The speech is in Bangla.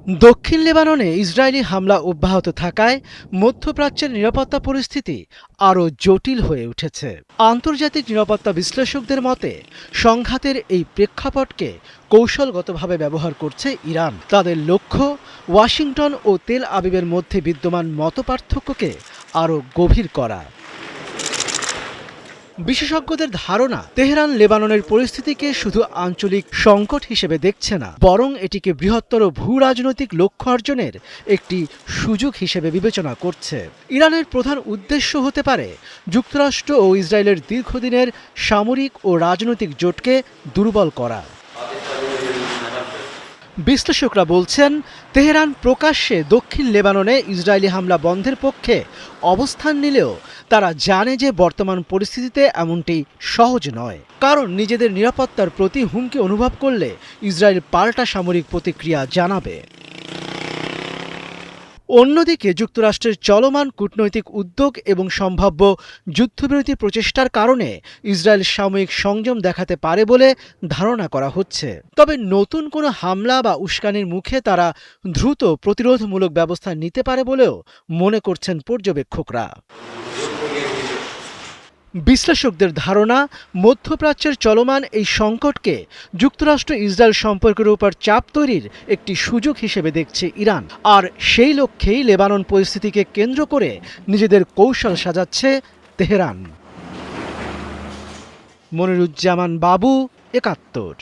দক্ষিণ লেবাননে ইসরায়েলি হামলা অব্যাহত থাকায় মধ্যপ্রাচ্যের নিরাপত্তা পরিস্থিতি আরও জটিল হয়ে উঠেছে। আন্তর্জাতিক নিরাপত্তা বিশ্লেষকদের মতে সংঘাতের এই প্রেক্ষাপটকে কৌশলগতভাবে ব্যবহার করছে ইরান। তাদের লক্ষ্য ওয়াশিংটন ও তেল আবিবের মধ্যে বিদ্যমান মতপার্থক্যকে আরও গভীর করা। বিশেষজ্ঞদের ধারণা, তেহরান লেবাননের পরিস্থিতিকে শুধু আঞ্চলিক সংকট হিসেবে দেখছে না, বরং এটিকে বৃহত্তর ভূ রাজনৈতিক লক্ষ্য অর্জনের একটি সুযোগ হিসেবে বিবেচনা করছে। ইরানের প্রধান উদ্দেশ্য হতে পারে যুক্তরাষ্ট্র ও ইসরায়েলের দীর্ঘদিনের সামরিক ও রাজনৈতিক জোটকে দুর্বল করা। বিশ্লেষকরা বলছেন, তেহরান প্রকাশ্যে দক্ষিণ লেবাননে ইসরায়েলি হামলা বন্ধের পক্ষে অবস্থান নিলেও তারা জানে যে বর্তমান পরিস্থিতিতে এমনটি সহজ নয়, কারণ নিজেদের নিরাপত্তার প্রতি হুমকি অনুভব করলে ইসরায়েল পাল্টা সামরিক প্রতিক্রিয়া জানাবে। অন্যদিকে যুক্তরাষ্ট্রের চলমান কূটনৈতিক উদ্যোগ এবং সম্ভাব্য যুদ্ধবিরতি প্রচেষ্টার কারণে ইসরায়েল সাময়িক সংযম দেখাতে পারে বলে ধারণা করা হচ্ছে। তবে নতুন কোনো হামলা বা উস্কানির মুখে তারা দ্রুত প্রতিরোধমূলক ব্যবস্থা নিতে পারে বলেও মনে করছেন পর্যবেক্ষকরা। বিশ্লেষকদের ধারণা, মধ্যপ্রাচ্যের চলমান এই সংকটকে যুক্তরাষ্ট্র ইসরায়েল সম্পর্কের উপর চাপ তৈরির একটি সুযোগ হিসেবে দেখছে ইরান, আর সেই লক্ষ্যেই লেবানন পরিস্থিতিকে কেন্দ্র করে নিজেদের কৌশল সাজাচ্ছে তেহরান। মনিরুজ্জামান বাবু, ৭১।